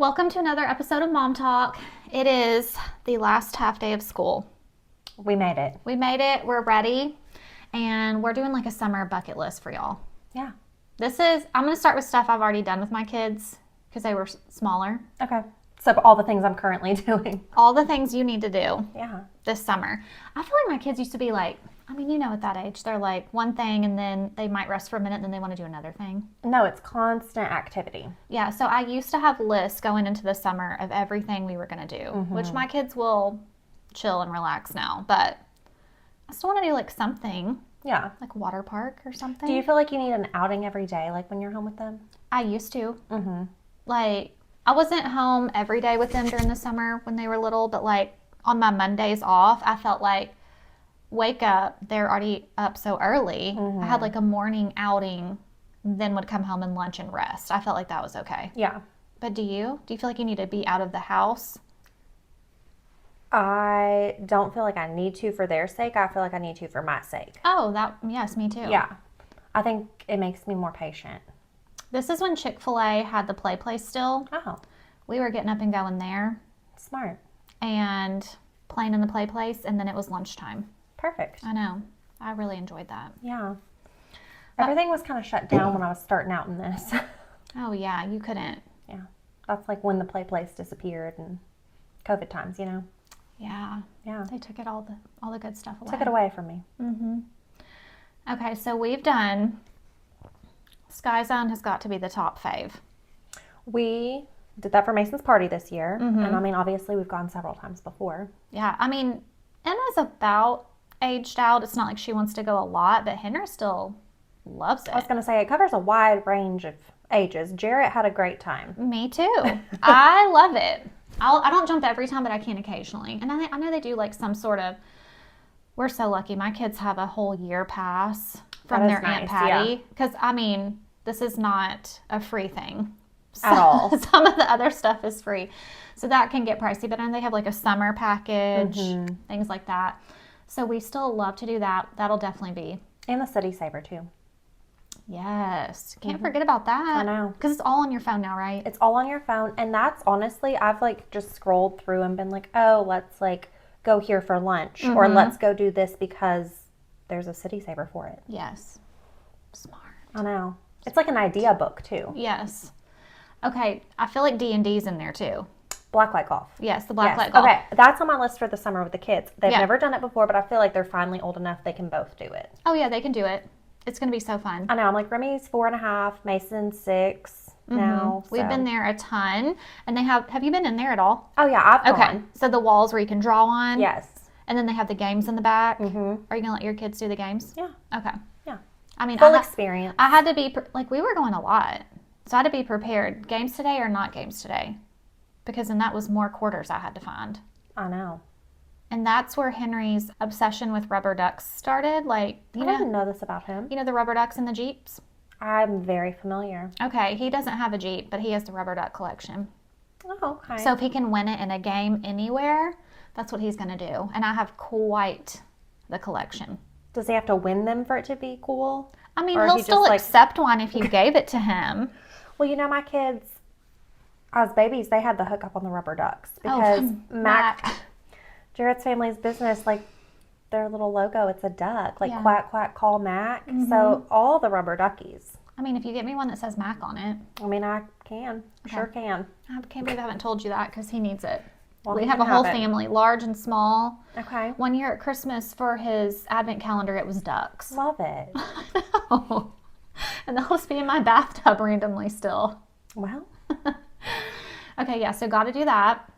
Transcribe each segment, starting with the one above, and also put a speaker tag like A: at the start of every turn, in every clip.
A: Welcome to another episode of Mom Talk. It is the last half day of school.
B: We made it.
A: We made it. We're ready. And we're doing like a summer bucket list for y'all.
B: Yeah.
A: I'm going to start with stuff I've already done with my kids because they were smaller.
B: Okay. So all the things I'm currently doing.
A: All the things you need to do
B: Yeah.
A: this summer. I feel like my kids used to be like, at that age, they're like one thing and then they might rest for a minute and then they want to do another thing.
B: No, it's constant activity.
A: Yeah, so I used to have lists going into the summer of everything we were going to do, which my kids will chill and relax now, but I still want to do like something,
B: Yeah.
A: like water park or something.
B: Do you feel like you need an outing every day, like when you're home with them?
A: I used to.
B: Mm-hmm.
A: Like, I wasn't home every day with them during the summer when they were little, but like on my Mondays off, I felt like wake up, they're already up so early. I had like a morning outing, then would come home and lunch and rest. I felt like that was okay.
B: Yeah.
A: But do you? Do you feel like you need to be out of the house?
B: I don't feel like I need to for their sake. I feel like I need to for my sake.
A: Oh, yes, me too.
B: Yeah. I think it makes me more patient.
A: This is when Chick-fil-A had the play place still.
B: Oh,
A: We were getting up and going there
B: smart.
A: and playing in the play place, and then it was lunchtime.
B: Perfect.
A: I know. I really enjoyed that.
B: Yeah. Everything was kind of shut down when I was starting out in this.
A: Oh, yeah, you couldn't.
B: Yeah. That's like when the play place disappeared and COVID times, you know?
A: Yeah.
B: Yeah.
A: They took all the good stuff away.
B: Took it away from me.
A: Okay, so we've done Sky Zone has got to be the top fave.
B: We did that for Mason's party this year. And I mean, obviously, we've gone several times before.
A: Yeah, I mean, Emma's about aged out. It's not like she wants to go a lot, but Henry still loves
B: I was
A: it.
B: going to say, it covers a wide range of ages. Jarrett had a great time.
A: Me too. I love it. I don't jump every time, but I can occasionally. And I know they do like some sort of. We're so lucky. My kids have a whole year pass from
B: That
A: their
B: is
A: Aunt
B: nice,
A: Patty. Because I mean, this is not a free thing
B: At all.
A: Some of the other stuff is free, so that can get pricey. But I know they have like a summer package, things like that. So we still love to do that. That'll definitely be.
B: And the City Saver, too.
A: Yes, can't forget about that.
B: I know.
A: Because it's all on your phone now, right?
B: It's all on your phone. And that's honestly, I've like just scrolled through and been like, oh, let's like go here for lunch. Or let's go do this because there's a City Saver for it.
A: Yes. Smart.
B: I know. It's like an idea book, too.
A: Yes. Okay, I feel like D&D's in there too.
B: Blacklight golf.
A: Yes, the blacklight
B: Yes.
A: golf.
B: Okay, that's on my list for the summer with the kids. They've
A: Yeah.
B: never done it before, but I feel like they're finally old enough they can both do it.
A: Oh yeah, they can do it. It's gonna be so fun.
B: I know. I'm like, Remy's 4.5, Mason's 6 now.
A: We've
B: so-
A: been there a ton, and they have you been in there at all?
B: Oh yeah, I've
A: Okay,
B: gone.
A: so the walls where you can draw on.
B: Yes.
A: And then they have the games in the back.
B: Mm-hmm.
A: Are you gonna let your kids do the games?
B: Yeah.
A: Okay.
B: Yeah.
A: I mean,
B: Full experience.
A: I had to be like we were going a lot, so I had to be prepared. Games today or not games today, because then that was more quarters I had to find.
B: I know.
A: And that's where Henry's obsession with rubber ducks started. Like,
B: I didn't know this about him.
A: you know the rubber ducks in the Jeeps?
B: I'm very familiar.
A: Okay, he doesn't have a Jeep, but he has the rubber duck collection.
B: Oh, okay.
A: So if he can win it in a game anywhere, that's what he's going to do. And I have quite the collection.
B: does he have to win them for it to be cool?
A: I mean,
B: Or
A: he'll
B: he
A: still
B: just, like-
A: accept one if you gave it to him.
B: Well, you know, my kids, as babies, they had the hookup on the rubber ducks
A: Oh,
B: because
A: Mac.
B: Jarrett's family's business, like their little logo, it's a duck, like
A: Yeah.
B: quack quack call Mac. So all the rubber duckies.
A: I mean, if you get me one that says Mac on it,
B: I mean, I can, sure can.
A: I can't believe I haven't told you that because he needs it.
B: Well,
A: We
B: he
A: have a
B: can
A: whole
B: have it.
A: family, large and small.
B: Okay,
A: One year at Christmas for his advent calendar, it was ducks.
B: love it.
A: No. And they'll just be in my bathtub randomly still.
B: Well,
A: Okay, yeah, so got to do that.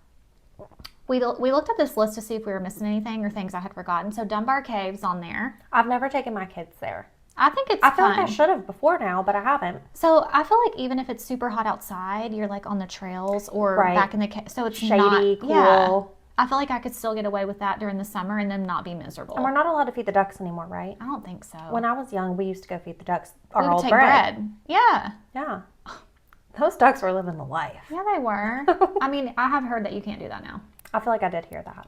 A: We looked at this list to see if we were missing anything or things I had forgotten. So Dunbar Cave's on there.
B: I've never taken my kids there.
A: I think it's
B: I feel
A: fun.
B: like I should have before now, but I haven't.
A: So I feel like even if it's super hot outside, you're like on the trails or
B: Right.
A: back in the cave. So it's
B: Shady,
A: not,
B: cool.
A: Yeah, I feel like I could still get away with that during the summer and then not be miserable.
B: And we're not allowed to feed the ducks anymore, right?
A: I don't think so.
B: When I was young, we used to go feed the ducks
A: we
B: our
A: would
B: old
A: take
B: bread.
A: Yeah.
B: Yeah. Those ducks were living the life.
A: Yeah, they were. I mean, I have heard that you can't do that now.
B: I feel like I did hear that.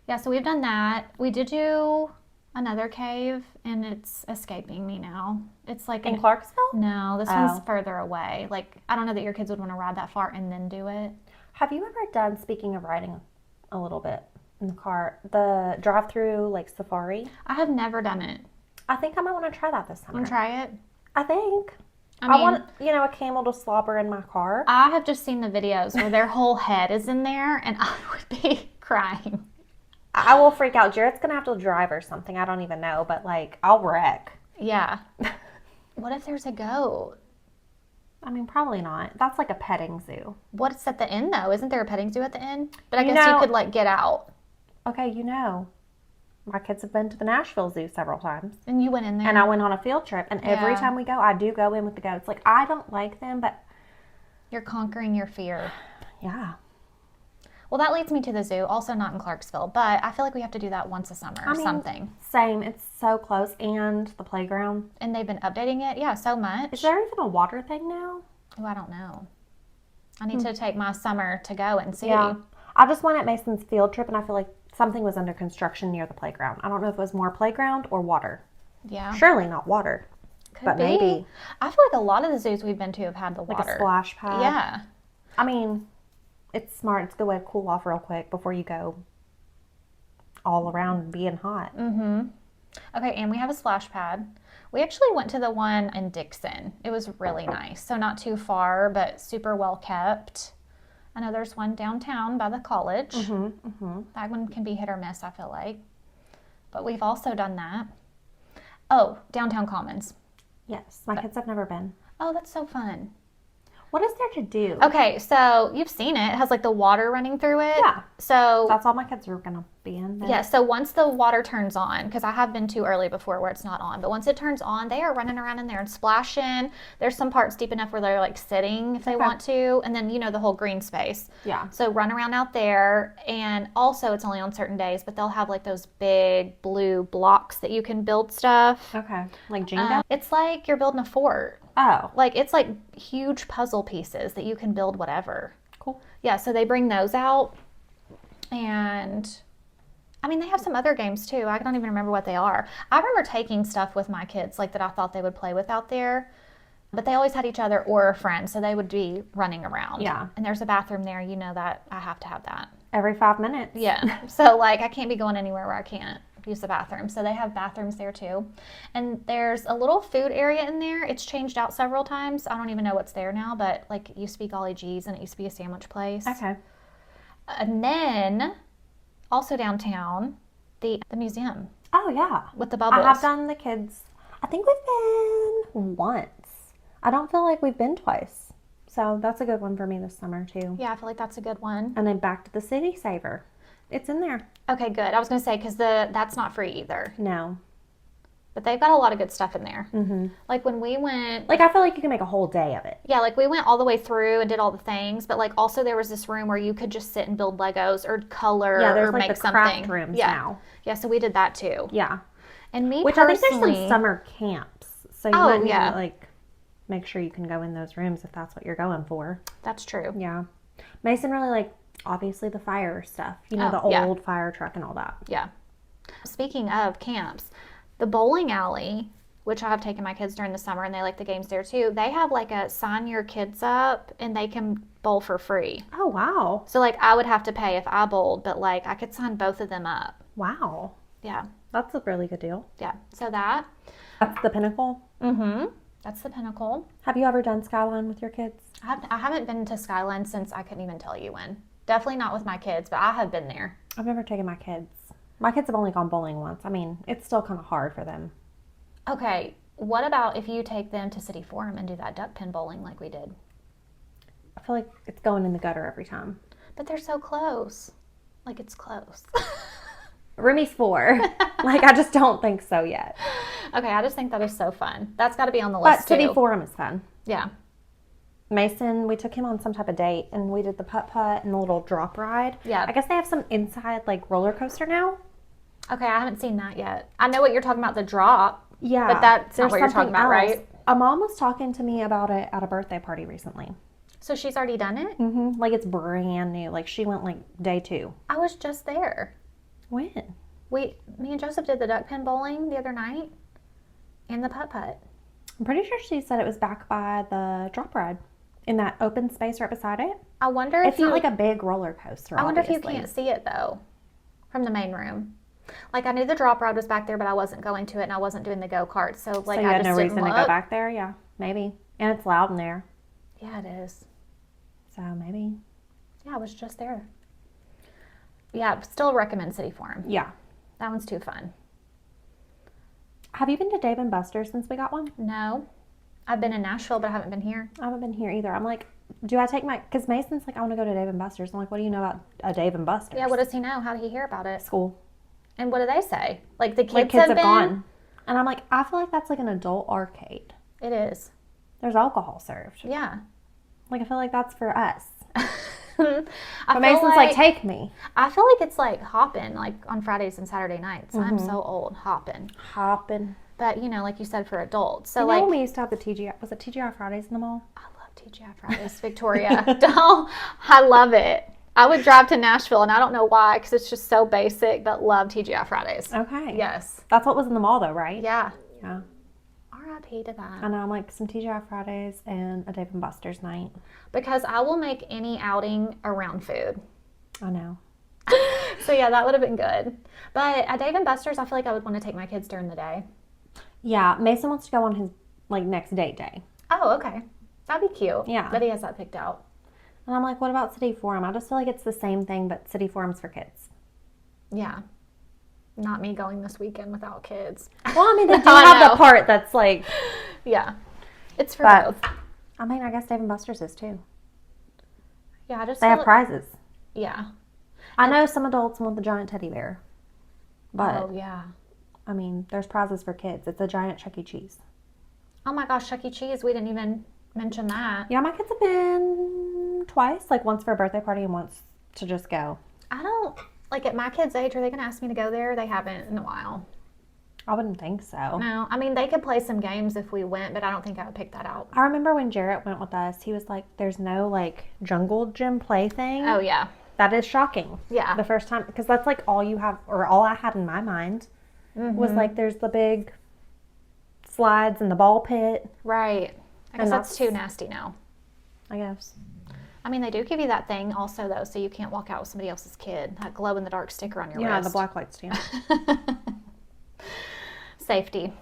A: Yeah, so we've done that. We did do another cave, and it's escaping me now. It's like
B: In Clarksville?
A: no, this
B: Oh.
A: one's further away. Like, I don't know that your kids would want to ride that far and then do it.
B: Have you ever done, speaking of riding a little bit in the car, the drive-through like safari?
A: I have never done it.
B: I think I might want to try that this summer.
A: Want to try it?
B: I think.
A: I
B: I
A: mean,
B: want, a camel to slobber in my car.
A: I have just seen the videos where their whole head is in there, and I would be crying.
B: I will freak out. Jared's going to have to drive or something. I don't even know, but like, I'll wreck.
A: Yeah. What if there's a goat?
B: I mean, probably not. That's like a petting zoo.
A: What's at the end though? Isn't there a petting zoo at the end? But I
B: You
A: guess you
B: know-
A: could like get out.
B: Okay, my kids have been to the Nashville Zoo several times.
A: And you went in there.
B: And I went on a field trip, and every
A: Yeah.
B: time we go, I do go in with the goats. Like, I don't like them, but
A: You're conquering your fear.
B: yeah.
A: Well, that leads me to the zoo, also not in Clarksville, but I feel like we have to do that once a summer or something.
B: Same. It's so close. And the playground.
A: And they've been updating it, yeah, so much.
B: Is there even a water thing now?
A: Oh, I don't know. I need to take my summer to go and see.
B: Yeah. I just went at Mason's field trip, and I feel like something was under construction near the playground. I don't know if it was more playground or water.
A: Yeah.
B: Surely not water,
A: Could
B: but
A: be.
B: maybe
A: I feel like a lot of the zoos we've been to have had the
B: like
A: water.
B: a splash pad.
A: Yeah.
B: I mean, it's smart. It's a good way to cool off real quick before you go all around being hot.
A: Okay, and we have a splash pad. We actually went to the one in Dixon. It was really nice. So not too far, but super well kept. I know there's one downtown by the college. That one can be hit or miss, I feel like. But we've also done that. Oh, Downtown Commons.
B: Yes, my kids have never been.
A: Oh, that's so fun.
B: What is there to do?
A: Okay, so you've seen it. It has like the water running through it.
B: Yeah.
A: So
B: That's all my kids are gonna be in. Then.
A: yeah, so once the water turns on, because I have been too early before where it's not on, but once it turns on, they are running around in there and splashing. There's some parts deep enough where they're like sitting if they want to, and then the whole green space.
B: Yeah.
A: So run around out there, and also it's only on certain days, but they'll have like those big blue blocks that you can build stuff.
B: Okay. Like Jenga.
A: It's like you're building a fort.
B: Oh,
A: Like it's like huge puzzle pieces that you can build whatever.
B: cool.
A: Yeah, so they bring those out, and I mean, they have some other games too. I don't even remember what they are. I remember taking stuff with my kids, like that I thought they would play with out there, but they always had each other or a friend, so they would be running around.
B: Yeah.
A: And there's a bathroom there, that I have to have that.
B: Every 5 minutes.
A: Yeah. So, like, I can't be going anywhere where I can't use the bathroom. So they have bathrooms there too. And there's a little food area in there. It's changed out several times. I don't even know what's there now, but like it used to be Golly G's and it used to be a sandwich place.
B: Okay.
A: And then also downtown, the museum
B: Oh yeah.
A: with the bubbles.
B: I have done the kids. I think we've been once. I don't feel like we've been twice. So that's a good one for me this summer too.
A: Yeah, I feel like that's a good one.
B: And then back to the City Saver. It's in there.
A: Okay, good. I was going to say, because that's not free either.
B: No.
A: But they've got a lot of good stuff in there. Mm-hmm. Like when we went,
B: Like I feel like you can make a whole day of it.
A: yeah, like we went all the way through and did all the things. But like also there was this room where you could just sit and build Legos or color
B: Yeah, there's
A: or
B: like
A: make
B: the craft
A: something.
B: rooms
A: Yeah.
B: now.
A: Yeah, so we did that too.
B: Yeah.
A: And me
B: Which I think
A: personally,
B: there's some summer camps. So you
A: Oh,
B: might need
A: yeah.
B: to like make sure you can go in those rooms if that's what you're going for.
A: that's true.
B: Yeah. Mason really like obviously the fire stuff. The
A: Oh, yeah.
B: old fire truck and all that.
A: Yeah. Speaking of camps, the bowling alley, which I have taken my kids during the summer and they like the games there too, they have like a sign your kids up and they can bowl for free.
B: Oh wow.
A: So like I would have to pay if I bowled, but like I could sign both of them up.
B: Wow.
A: Yeah.
B: That's a really good deal.
A: Yeah. So that.
B: That's the Pinnacle.
A: Mm-hmm. That's the Pinnacle.
B: Have you ever done Skyline with your kids?
A: I haven't been to Skyline since I couldn't even tell you when. Definitely not with my kids, but I have been there.
B: I've never taken my kids. My kids have only gone bowling once. I mean, it's still kind of hard for them.
A: Okay. What about if you take them to City Forum and do that duck pin bowling like we did?
B: I feel like it's going in the gutter every time.
A: But they're so close. Like it's close.
B: Rumi's 4. Like, I just don't think so yet.
A: Okay, I just think that is so fun. That's got to be on the
B: But
A: list
B: City
A: too.
B: Forum is fun.
A: Yeah.
B: Mason, we took him on some type of date, and we did the putt-putt and the little drop ride.
A: Yeah.
B: I guess they have some inside, like, roller coaster now.
A: Okay, I haven't seen that yet. I know what you're talking about, the drop.
B: Yeah.
A: But that's not
B: there's
A: what you're talking
B: something
A: about,
B: else.
A: right?
B: A mom was talking to me about it at a birthday party recently.
A: So she's already done it?
B: Like, it's brand new. Like, she went, like, day 2.
A: I was just there.
B: When?
A: Me and Joseph did the duck pin bowling the other night and the putt-putt.
B: I'm pretty sure she said it was back by the drop ride in that open space right beside it.
A: I wonder
B: It's
A: if you
B: not like a big roller coaster.
A: I wonder if you
B: obviously.
A: can't see it though from the main room. Like I knew the drop ride was back there, but I wasn't going to it and I wasn't doing the go-kart. So like
B: So you
A: I
B: had
A: just
B: no
A: didn't
B: reason to
A: look.
B: go back there? Yeah, maybe. And it's loud in there.
A: Yeah, it is.
B: So maybe.
A: Yeah, I was just there. Yeah, still recommend City Forum.
B: Yeah.
A: That one's too fun.
B: Have you been to Dave and Buster's since we got one?
A: No. I've been in Nashville, but I haven't been here.
B: I haven't been here either. I'm like, do I take my... Because Mason's like, I want to go to Dave and Buster's. I'm like, what do you know about a Dave and Buster's?
A: Yeah, what does he know? How did he hear about it?
B: School.
A: And what do they say? Like the kids,
B: Like, kids have
A: been?
B: gone. And I'm like, I feel like that's like an adult arcade.
A: It is.
B: There's alcohol served.
A: Yeah.
B: Like, I feel like that's for us.
A: I
B: But Mason's like, take me.
A: I feel like it's like hopping, like on Fridays and Saturday nights. I'm so old, hopping.
B: Hopping.
A: But you know, like you said, for adults. So
B: You
A: like,
B: know when we used to have the TGI, was it TGI Fridays in the mall?
A: I love TGI Fridays, Victoria. Don't, I love it. I would drive to Nashville, and I don't know why, because it's just so basic. But love TGI Fridays.
B: Okay.
A: Yes.
B: That's what was in the mall though, right?
A: Yeah.
B: Yeah.
A: R.I.P. to that.
B: I know, I'm like some TGI Fridays and a Dave and Buster's night.
A: Because I will make any outing around food.
B: I know.
A: So yeah, that would have been good. But at Dave and Buster's, I feel like I would want to take my kids during the day.
B: Yeah, Mason wants to go on his like next date day.
A: Oh, okay. That'd be cute.
B: Yeah.
A: But he has that picked out.
B: And I'm like, what about City Forum? I just feel like it's the same thing, but City Forum's for kids.
A: Yeah. Not me going this weekend without kids.
B: Well, I mean, they do
A: I
B: have
A: know.
B: the part that's like,
A: Yeah. It's for
B: But-
A: both.
B: I mean, I guess Dave and Buster's is too.
A: Yeah, I just
B: They
A: feel
B: have prizes.
A: Yeah.
B: I know some adults want the giant teddy bear, but
A: Oh, yeah.
B: I mean, there's prizes for kids. It's a giant Chuck E. Cheese.
A: Oh my gosh, Chuck E. Cheese. We didn't even mention that.
B: Yeah, my kids have been twice, like once for a birthday party and once to just go.
A: I don't, like at my kids' age, are they going to ask me to go there? They haven't in a while.
B: I wouldn't think so.
A: No. I mean, they could play some games if we went, but I don't think I would pick that out.
B: I remember when Jarrett went with us, he was like, there's no like jungle gym play thing.
A: Oh, yeah.
B: That is shocking.
A: Yeah.
B: The first time, because that's like all you have, or all I had in my mind was like, there's the big slides and the ball pit,
A: Right. I guess
B: And
A: that's
B: that's-
A: too nasty now.
B: I guess.
A: I mean, they do give you that thing also, though, so you can't walk out with somebody else's kid. That glow-in-the-dark sticker on your
B: Yeah,
A: wrist.
B: the black light stand.
A: Safety.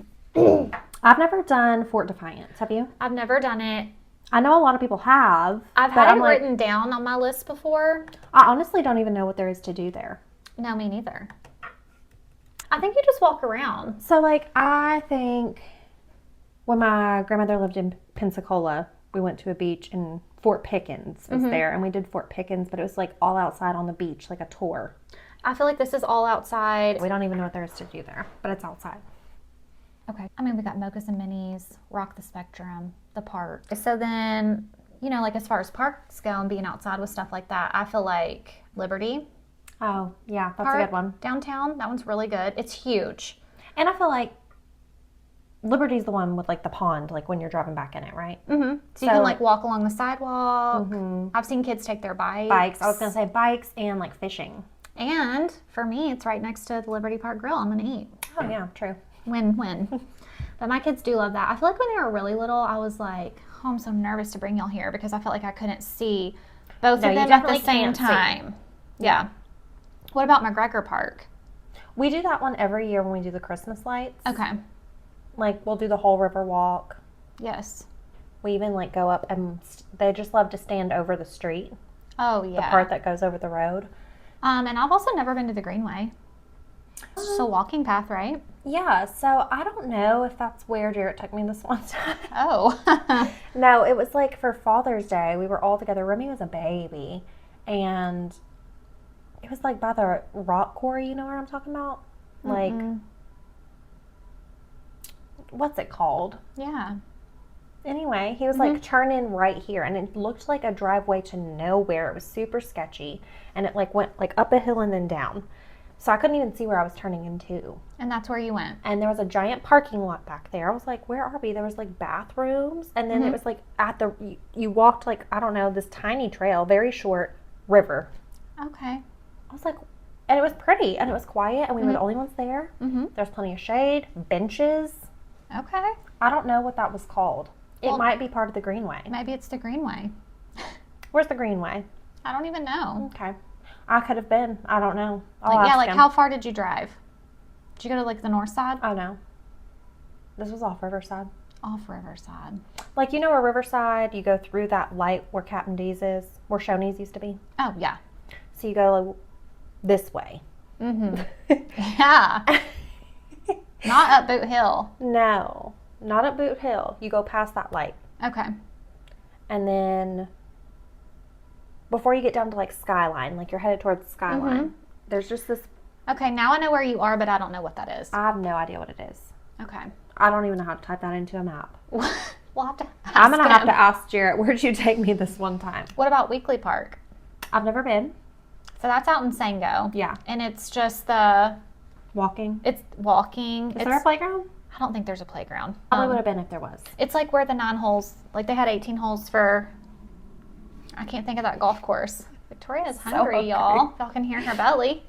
B: I've never done Fort Defiance. Have you?
A: I've never done it.
B: I know a lot of people have.
A: I've
B: but
A: had
B: I'm
A: it
B: like,
A: written down on my list before.
B: I honestly don't even know what there is to do there.
A: No, me neither. I think you just walk around.
B: So, like, I think when my grandmother lived in Pensacola, we went to a beach and Fort Pickens was there, and we did Fort Pickens, but it was like all outside on the beach, like a tour.
A: I feel like this is all outside.
B: We don't even know what there is to do there, but it's outside.
A: Okay. I mean, we got Mochas and Minis, Rock the Spectrum, the park. So then, you know, like as far as parks go and being outside with stuff like that, I feel like Liberty
B: Oh, yeah, that's
A: Park
B: a good one.
A: downtown, that one's really good. It's huge.
B: And I feel like Liberty's the one with like the pond, like when you're driving back in it, right?
A: Mm-hmm. So you
B: So-
A: can like walk along the sidewalk. I've seen kids take their bikes.
B: Bikes. I was going to say bikes and like fishing.
A: And for me, it's right next to the Liberty Park Grill. I'm going to eat.
B: Oh, yeah, true.
A: Win-win. But my kids do love that. I feel like when they were really little, I was like, oh, I'm so nervous to bring y'all here because I felt like I couldn't see both
B: No,
A: of
B: you
A: them at the
B: definitely
A: same
B: can't see.
A: time. Yeah. What about McGregor Park?
B: We do that one every year when we do the Christmas lights.
A: Okay.
B: Like, we'll do the whole river walk.
A: Yes.
B: We even like go up and they just love to stand over the street,
A: Oh,
B: the
A: yeah.
B: part that goes over the road.
A: And I've also never been to the Greenway. It's just a walking path, right?
B: Yeah, so I don't know if that's where Jarrett took me this one time.
A: Oh.
B: No, it was like for Father's Day. We were all together. Remy was a baby, and it was like by the rock quarry. You know what I'm talking about? Like, what's it called?
A: Yeah.
B: Anyway, he was like, turn in right here, and it looked like a driveway to nowhere. It was super sketchy, and it like went like up a hill and then down. So I couldn't even see where I was turning into.
A: And that's where you went.
B: And there was a giant parking lot back there. I was like, where are we? There was like bathrooms, and then it was like at the you walked like, I don't know, this tiny trail, very short river.
A: Okay.
B: I was like, And it was pretty and it was quiet and we were the only ones there.
A: Mm-hmm.
B: There's plenty of shade, benches.
A: Okay.
B: I don't know what that was called. It
A: Well-
B: might be part of the Greenway.
A: Maybe it's the Greenway.
B: Where's the Greenway?
A: I don't even know.
B: Okay. I could have been. I don't know. I'll
A: Like, yeah,
B: ask
A: like
B: him.
A: how far did you drive? Did you go to like the north side?
B: Oh, no. This was off Riverside.
A: Off Riverside.
B: Like, you know where Riverside, you go through that light where Captain D's is, where Shoney's used to be?
A: Oh, yeah.
B: So you go this way.
A: Mm-hmm. Yeah. Not up Boot Hill.
B: No, not at Boot Hill. You go past that light.
A: Okay.
B: And then before you get down to like Skyline, like you're headed towards Skyline, there's just this,
A: Okay, now I know where you are, but I don't know what that is.
B: I have no idea what it is.
A: Okay.
B: I don't even know how to type that into a map.
A: We'll have to ask
B: I'm going to have
A: him.
B: to ask Jarrett, where'd you take me this one time?
A: What about Weekly Park?
B: I've never been.
A: So that's out in Sango.
B: Yeah.
A: And it's just
B: Walking.
A: it's walking.
B: Is there a playground?
A: I don't think there's a playground.
B: Probably would have been if there was.
A: It's like where the 9 holes, like they had 18 holes for, I can't think of that golf course. Victoria's hungry,
B: hungry.
A: y'all. Y'all can hear her belly.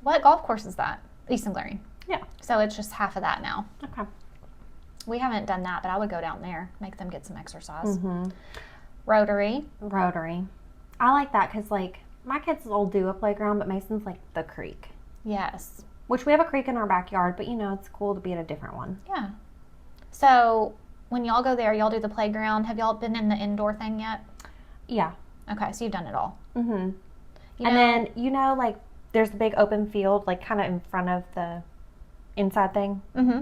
A: What golf course is that? East and Glaring.
B: Yeah.
A: So it's just half of that now.
B: Okay.
A: We haven't done that, but I would go down there, make them get some exercise.
B: Mm-hmm.
A: Rotary.
B: Rotary. I like that because, like, my kids will do a playground, but Mason's like the creek.
A: Yes.
B: Which we have a creek in our backyard, but, you know, it's cool to be at a different one.
A: Yeah. So when y'all go there, y'all do the playground. Have y'all been in the indoor thing yet?
B: Yeah.
A: Okay, so you've done it all.
B: Mm-hmm.
A: You
B: And
A: know-
B: then, you know, like, there's a big open field, like, kind of in front of the inside thing.
A: Mm-hmm.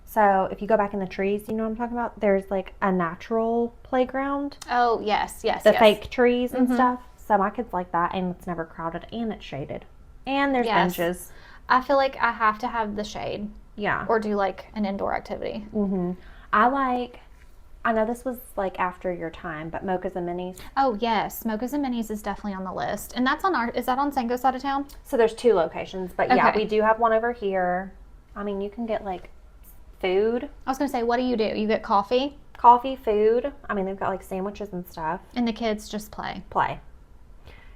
B: So if you go back in the trees, you know what I'm talking about? There's, like, a natural playground.
A: Oh, yes, yes,
B: The
A: yes.
B: fake trees and
A: Mhm.
B: stuff. So my kids like that, and it's never crowded, and it's shaded. And there's
A: Yes.
B: benches.
A: I feel like I have to have the shade
B: Yeah.
A: or do like an indoor activity.
B: Mm-hmm. I know this was, like, after your time, but Mochas and Minis.
A: Oh, yes. Mochas and Minis is definitely on the list. And that's on is that on Sango side of town?
B: So there's 2 locations, but yeah,
A: Okay.
B: we do have one over here. I mean, you can get, like, food,
A: I was going to say, what do? You get coffee
B: coffee, food. I mean, they've got, like, sandwiches and stuff.
A: and the kids just play.
B: Play.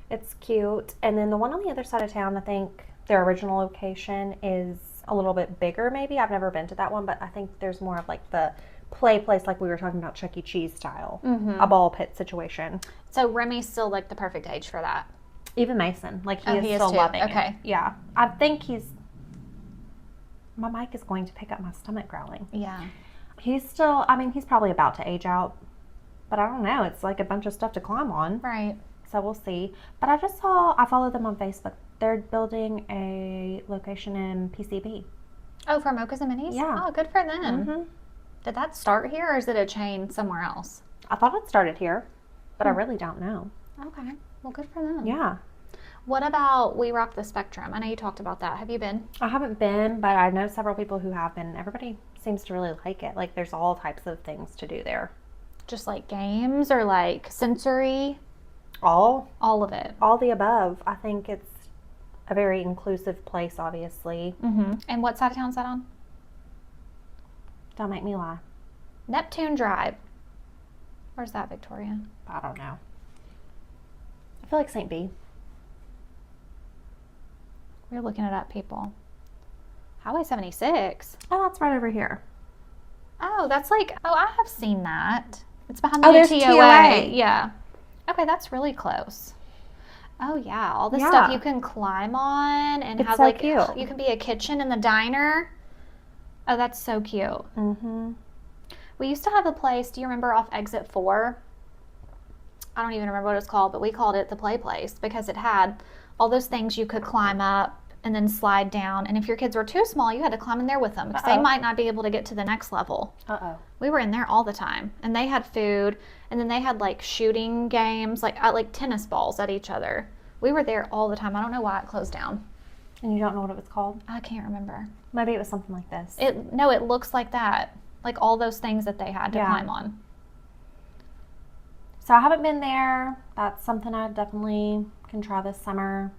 B: It's cute. And then the one on the other side of town, I think their original location is a little bit bigger, maybe. I've never been to that one, but I think there's more of, like, the play place, like we were talking about, Chuck E. Cheese style.
A: Mhm.
B: A ball pit situation.
A: So Remy's still like the perfect age for that.
B: Even Mason, like, he
A: Oh,
B: is
A: he is
B: still
A: too.
B: loving it.
A: Okay.
B: Yeah. I think my mic is going to pick up my stomach growling.
A: Yeah.
B: He's still, I mean, he's probably about to age out, but I don't know. It's like a bunch of stuff to climb on,
A: Right.
B: so we'll see. But I followed them on Facebook. They're building a location in PCB.
A: Oh, for Mochas and Minis?
B: Yeah.
A: Oh, good for them.
B: Mm-hmm.
A: Did that start here or is it a chain somewhere else?
B: I thought it started here, but I really don't know.
A: Okay. Well, good for them.
B: Yeah.
A: What about We Rock the Spectrum? I know you talked about that. Have you been?
B: I haven't been, but I know several people who have been. Everybody seems to really like it. Like, there's all types of things to do there.
A: Just like games or like sensory?
B: All
A: All of it.
B: the above. I think it's a very inclusive place, obviously.
A: Mm-hmm. And what side of town is that on?
B: Don't make me lie.
A: Neptune Drive. Where's that, Victoria?
B: I don't know. I feel like St. B.
A: We're looking it up, people. Highway 76.
B: Oh, that's right over here.
A: Oh, that's like, oh, I have seen that. It's behind the
B: Oh, there's
A: TOA.
B: TOA.
A: Yeah. Okay, that's really close. Oh, yeah. All the
B: Yeah.
A: stuff you can climb on and
B: It's
A: have
B: so
A: like,
B: cute.
A: you can be a kitchen in the diner. Oh, that's so cute.
B: Mm-hmm.
A: We used to have a place, do you remember off exit 4? I don't even remember what it was called, but we called it the play place because it had all those things you could climb up and then slide down. And if your kids were too small, you had to climb in there with them because they
B: Uh-oh.
A: might not be able to get to the next level.
B: Uh-oh.
A: We were in there all the time, and they had food, and then they had like shooting games, like tennis balls at each other. We were there all the time. I don't know why it closed down.
B: And you don't know what it was called?
A: I can't remember.
B: Maybe it was something like this.
A: It looks like that, like all those things that they had to
B: Yeah.
A: climb on.
B: So I haven't been there. That's something I definitely can try this summer.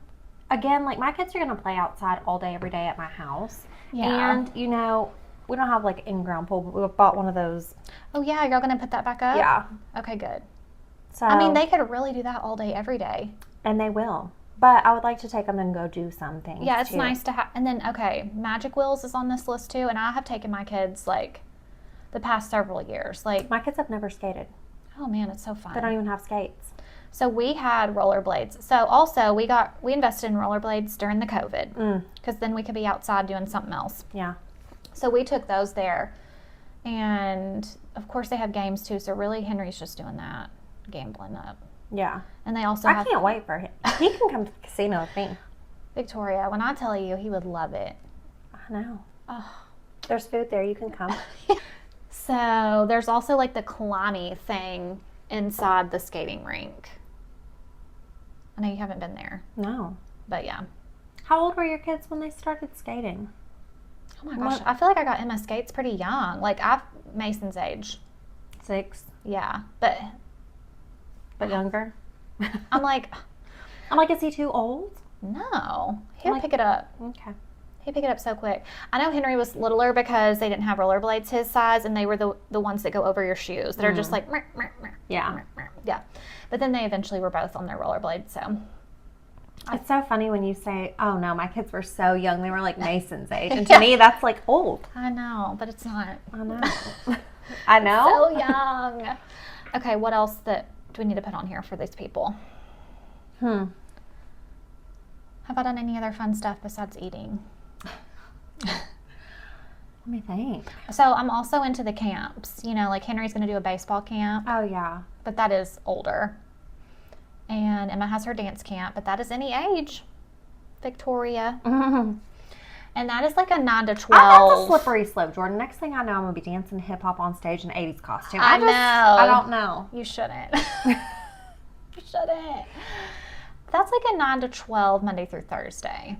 B: Again, like, my kids are going to play outside all day, every day at my house.
A: Yeah.
B: And, you know, we don't have, like, in-ground pool, but we bought one of those.
A: Oh yeah, you're gonna put that back up?
B: Yeah.
A: Okay, good.
B: So,
A: I mean, they could really do that all day, every day.
B: And they will. But I would like to take them and go do some things.
A: Yeah, it's
B: too.
A: nice to have. And then, okay, Magic Wheels is on this list too. And I have taken my kids like the past several years. Like,
B: My kids have never skated.
A: oh man, it's so
B: They
A: fun.
B: don't even have skates.
A: So we had rollerblades. So also we invested in rollerblades during the COVID because then we could be outside doing something else.
B: Yeah.
A: So we took those there. And of course they have games too. So really Henry's just doing that, gambling up.
B: Yeah.
A: And they also
B: I
A: have
B: can't wait for him. He can come to the casino with me.
A: Victoria. When I tell you, he would love it.
B: I know.
A: Oh.
B: There's food there. You can come.
A: So there's also like the climbing thing inside the skating rink. I know you haven't been there,
B: No.
A: but yeah.
B: How old were your kids when they started skating?
A: Oh my gosh, I feel like I got Emma skates pretty young. Like I've Mason's age.
B: 6,
A: Yeah, but
B: but younger.
A: I'm like,
B: I'm like, is he too old?
A: no, he'll
B: Like-
A: pick it up.
B: Okay.
A: He'd pick it up so quick. I know Henry was littler because they didn't have rollerblades his size, and they were the ones that go over your shoes that are just like, meh, meh, meh,
B: Yeah.
A: meh, meh. Yeah. But then they eventually were both on their rollerblades, so.
B: It's so funny when you say, oh no, my kids were so young. They were like Mason's age. And to me, that's like old.
A: I know, but it's not.
B: I know. I know.
A: So young. Okay, what else do we need to put on here for these people? Have I done any other fun stuff besides eating?
B: Let me think.
A: So I'm also into the camps. You know, like Henry's going to do a baseball camp,
B: Oh yeah.
A: but that is older. And Emma has her dance camp, but that is any age. Victoria. And that is like a 9 to 12.
B: That's a slippery slope, Jordan. Next thing I know, I'm gonna be dancing hip hop on stage in an 80s costume.
A: I know.
B: I don't know.
A: You shouldn't. You shouldn't. That's like a 9 to 12 Monday through Thursday.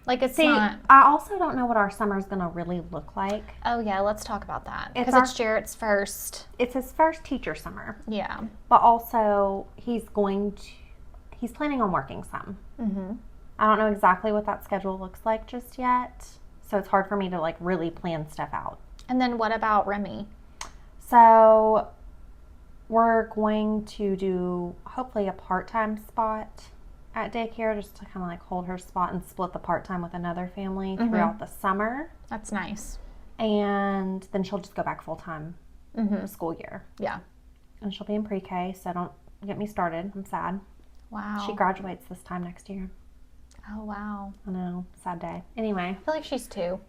A: Like it's
B: See,
A: not.
B: I also don't know what our summer is gonna really look like.
A: Oh yeah, let's talk about that
B: It's
A: because it's Jarrett's first.
B: It's his first teacher summer,
A: Yeah.
B: but also he's planning on working some.
A: Mhm.
B: I don't know exactly what that schedule looks like just yet, so it's hard for me to like really plan stuff out.
A: And then what about Remy?
B: So we're going to do hopefully a part-time spot at daycare just to kind of like hold her spot and split the part-time with another family throughout the summer.
A: That's nice.
B: And then she'll just go back full-time
A: Mhm.
B: school year.
A: Yeah.
B: And she'll be in pre-K, so don't get me started. I'm sad.
A: Wow.
B: She graduates this time next year.
A: Oh wow.
B: I know, sad day. Anyway,
A: I feel like she's 2.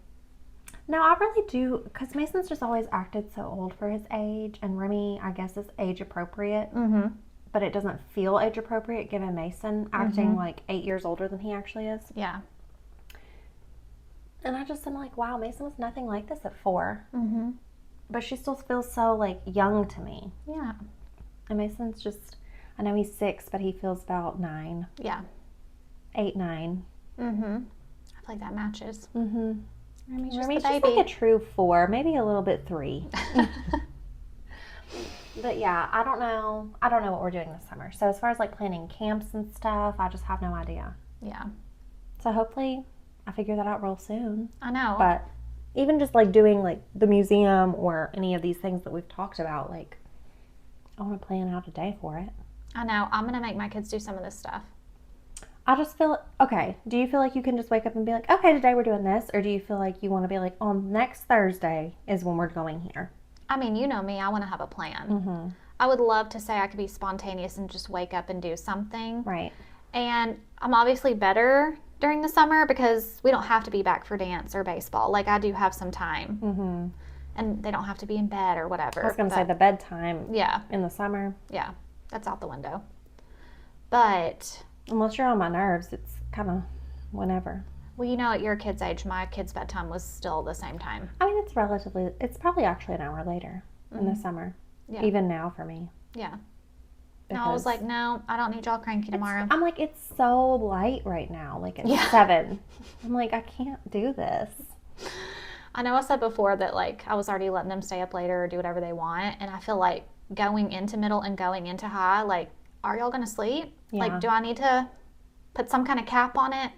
B: no, I really do, because Mason's just always acted so old for his age, and Remy, I guess, is age appropriate,
A: Mhm.
B: but it doesn't feel age appropriate given Mason acting like 8 years older than he actually is.
A: Yeah.
B: And I just am like, wow, Mason was nothing like this at 4,
A: Mhm.
B: but she still feels so like young to me.
A: Yeah.
B: And Mason's just, I know he's 6, but he feels about 9,
A: Yeah.
B: 8, 9.
A: Mhm. I feel like that matches.
B: Mm-hmm.
A: Remy's just
B: Remy's
A: the
B: just
A: baby.
B: like a true 4, maybe a little bit 3. But yeah, I don't know what we're doing this summer. So as far as like planning camps and stuff, I just have no idea.
A: Yeah.
B: So hopefully I figure that out real soon.
A: I know.
B: But even just like doing like the museum or any of these things that we've talked about, like I want to plan out a day for it.
A: I know. I'm gonna make my kids do some of this stuff.
B: I just feel, okay, do you feel like you can just wake up and be like, okay, today we're doing this? Or do you feel like you want to be like, on next Thursday is when we're going here?
A: I mean, you know me. I want to have a plan.
B: Mm-hmm.
A: I would love to say I could be spontaneous and just wake up and do something.
B: Right.
A: And I'm obviously better during the summer because we don't have to be back for dance or baseball. Like I do have some time,
B: Mm-hmm.
A: and they don't have to be in bed or whatever.
B: I was going to say
A: But-
B: the bedtime
A: yeah,
B: in the summer.
A: yeah, that's out the window. But
B: Unless you're on my nerves, it's kind of whenever.
A: well, you know, at your kid's age, my kid's bedtime was still the same time.
B: I mean, it's probably actually an hour later in the summer.
A: Yeah.
B: Even now for me.
A: Yeah. No, I was
B: because
A: like, no, I don't need y'all cranky tomorrow.
B: I'm like, it's so light right now. Like it's
A: Yeah.
B: 7. I'm like, I can't do this.
A: I know I said before that like I was already letting them stay up later or do whatever they want, and I feel like going into middle and going into high, like, are y'all gonna sleep?
B: Yeah.
A: Like, do I need to put some kind of cap on it?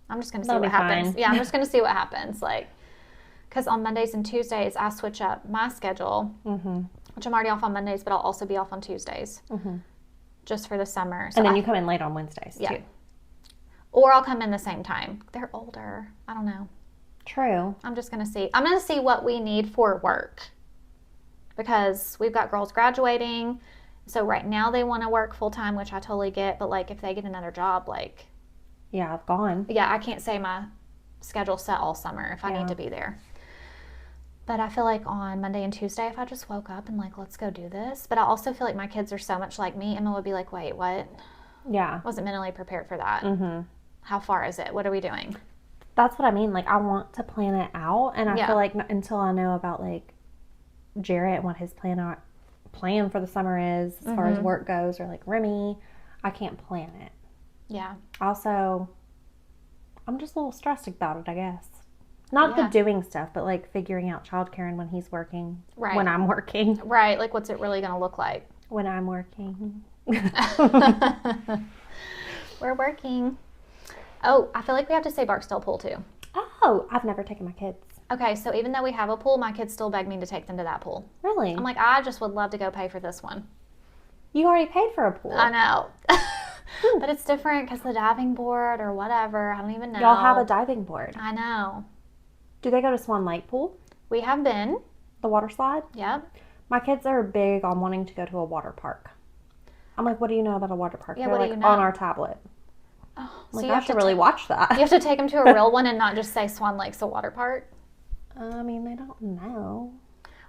A: I'm just gonna see
B: That'll
A: what
B: be
A: happens.
B: fine.
A: Yeah, I'm just gonna see what happens. Like, because on Mondays and Tuesdays I switch up my schedule,
B: Mm-hmm.
A: which I'm already off on Mondays, but I'll also be off on Tuesdays.
B: Mm-hmm.
A: just for the summer. So
B: And then you come in late on Wednesdays,
A: Yeah.
B: too.
A: or I'll come in the same time. They're older. I don't know.
B: True.
A: I'm just going to see. I'm going to see what we need for work because we've got girls graduating. So right now they want to work full time, which I totally get. But like if they get another job, like,
B: Yeah, I've gone.
A: yeah, I can't say my schedule's set all summer if I
B: Yeah.
A: need to be there. But I feel like on Monday and Tuesday, if I just woke up and like, let's go do this. But I also feel like my kids are so much like me. Emma would be like, wait, what?
B: Yeah.
A: Wasn't mentally prepared for that.
B: Mm-hmm.
A: How far is it? What are we doing?
B: That's what I mean. Like, I want to plan it out. And I
A: Yeah.
B: feel like until I know about, like, Jarrett and what his plan for the summer is as far as work goes, or like Remy, I can't plan it.
A: Yeah.
B: Also, I'm just a little stressed about it, I guess. Not
A: Yeah.
B: the doing stuff, but like figuring out childcare and when he's working,
A: Right.
B: when I'm working,
A: Right. Like, what's it really going to look like?
B: when I'm working.
A: We're working. Oh, I feel like we have to say Barksdale Pool too.
B: Oh, I've never taken my kids.
A: Okay, so even though we have a pool, my kids still beg me to take them to that pool.
B: Really?
A: I'm like, I just would love to go pay for this one.
B: You already paid for a pool.
A: I know. But it's different because the diving board or whatever. I don't even know.
B: Y'all have a diving board.
A: I know.
B: Do they go to Swan Lake Pool?
A: We have been.
B: The water slide?
A: Yep.
B: My kids are big on wanting to go to a water park. I'm like, what do you know about a water park?
A: Yeah,
B: They're
A: what do
B: like,
A: you know?
B: on our tablet.
A: Oh,
B: I'm
A: so
B: like,
A: you
B: I
A: have
B: should
A: to
B: really watch that.
A: you have to take them to a real one and not just say Swan Lake's a water park.
B: I mean, they don't know.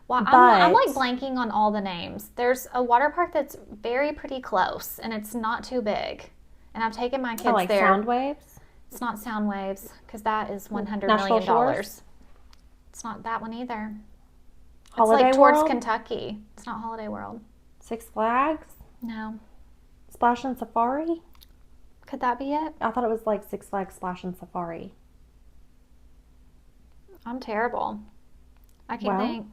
A: Well, I'm like
B: But-
A: blanking on all the names. There's a water park that's pretty close, and it's not too big. And I've taken my kids
B: Oh, like
A: there.
B: sound waves?
A: It's not Sound Waves because that is $100
B: National
A: million.
B: Shores?
A: It's not that one either.
B: Holiday
A: it's like towards
B: World?
A: Kentucky. It's not Holiday World.
B: Six Flags?
A: No.
B: Splash and Safari?
A: Could that be it?
B: I thought it was like Six Flags Splash and Safari.
A: I'm terrible. I can't
B: Well.
A: think.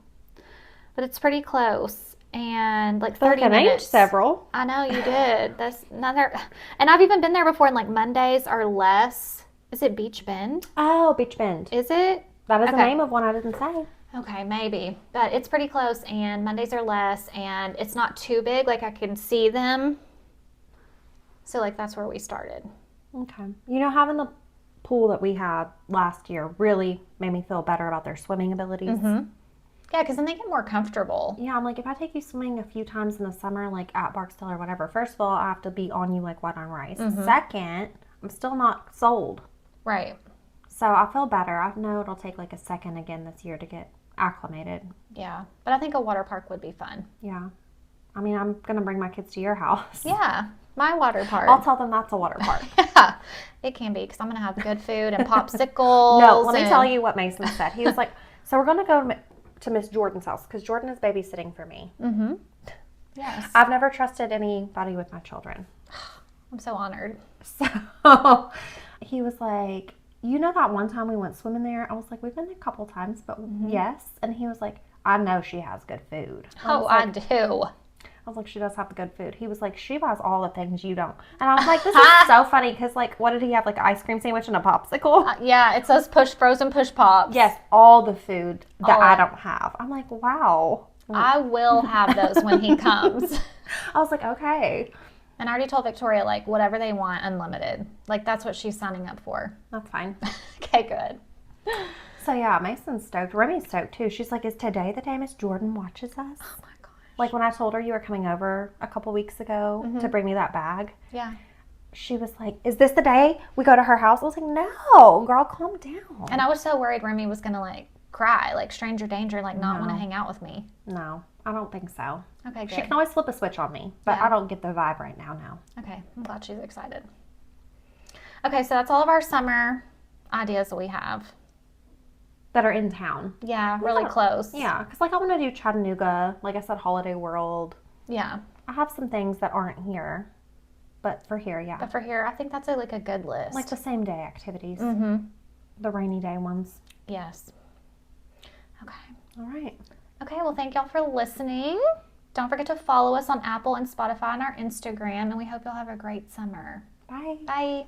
A: But it's pretty close. And like
B: I feel
A: 30
B: like I named
A: minutes.
B: several.
A: I know you did. That's another. And I've even been there before, and like Mondays are less. Is it Beach Bend?
B: Oh, Beach Bend.
A: Is it?
B: That is the
A: Okay.
B: name of one I didn't say.
A: Okay, maybe. But it's pretty close, and Mondays are less, and it's not too big. Like I can see them. So like that's where we started.
B: Okay. You know, having the pool that we had last year really made me feel better about their swimming abilities.
A: Yeah, because then they get more comfortable.
B: Yeah, I'm like, if I take you swimming a few times in the summer, like at Barksdale or whatever, first of all, I have to be on you like white on rice. Second, I'm still not sold.
A: Right.
B: So I feel better. I know it'll take like a second again this year to get acclimated.
A: Yeah. But I think a water park would be fun.
B: Yeah. I mean, I'm going to bring my kids to your house.
A: Yeah. My water park.
B: I'll tell them that's a water park.
A: Yeah. It can be because I'm going to have good food and popsicles.
B: No, let me
A: and-
B: tell you what Mason said. He was like, so we're going to go to Miss Jordan's house because Jordan is babysitting for me.
A: Mm-hmm. Yes.
B: I've never trusted anybody with my children.
A: I'm so honored.
B: So he was like, you know that one time we went swimming there? I was like, we've been there a couple times, but yes. And he was like, I know she has good food.
A: Oh, I do.
B: I was like, she does have the good food. He was like, she buys all the things you don't. And I was like, this is so funny because, like, what did he have? Like, an ice cream sandwich and a popsicle?
A: Yeah, it says frozen push pops.
B: Yes, all the food that
A: All
B: I
A: of
B: don't have. I'm like, wow.
A: I will have those when he comes.
B: I was like, okay.
A: And I already told Victoria, like, whatever they want, unlimited. Like, that's what she's signing up for.
B: That's fine.
A: Okay, good.
B: So, yeah, Mason's stoked. Remy's stoked, too. She's like, is today the day Miss Jordan watches us?
A: Oh, my gosh.
B: Like, when I told her you were coming over a couple weeks ago to bring me that bag,
A: Yeah.
B: she was like, is this the day we go to her house? I was like, no, girl, calm down.
A: And I was so worried Remy was going to, like, cry, like, stranger danger, like, not want to
B: No.
A: hang out with me.
B: No, I don't think so.
A: Okay, good.
B: She can always flip a switch on me, but
A: Yeah.
B: I don't get the vibe right now.
A: Okay, I'm glad she's excited. Okay, so that's all of our summer ideas that we have.
B: That are in town.
A: Yeah, really
B: Yeah.
A: close.
B: Yeah, because like I want to do Chattanooga, like I said, Holiday World.
A: Yeah.
B: I have some things that aren't here, but for here, yeah.
A: But for here, I think that's like a good list.
B: Like the same day activities,
A: Mm-hmm.
B: the rainy day ones.
A: Yes. Okay.
B: All right.
A: Okay, well, thank y'all for listening. Don't forget to follow us on Apple and Spotify and our Instagram, and we hope y'all have a great summer.
B: Bye.
A: Bye.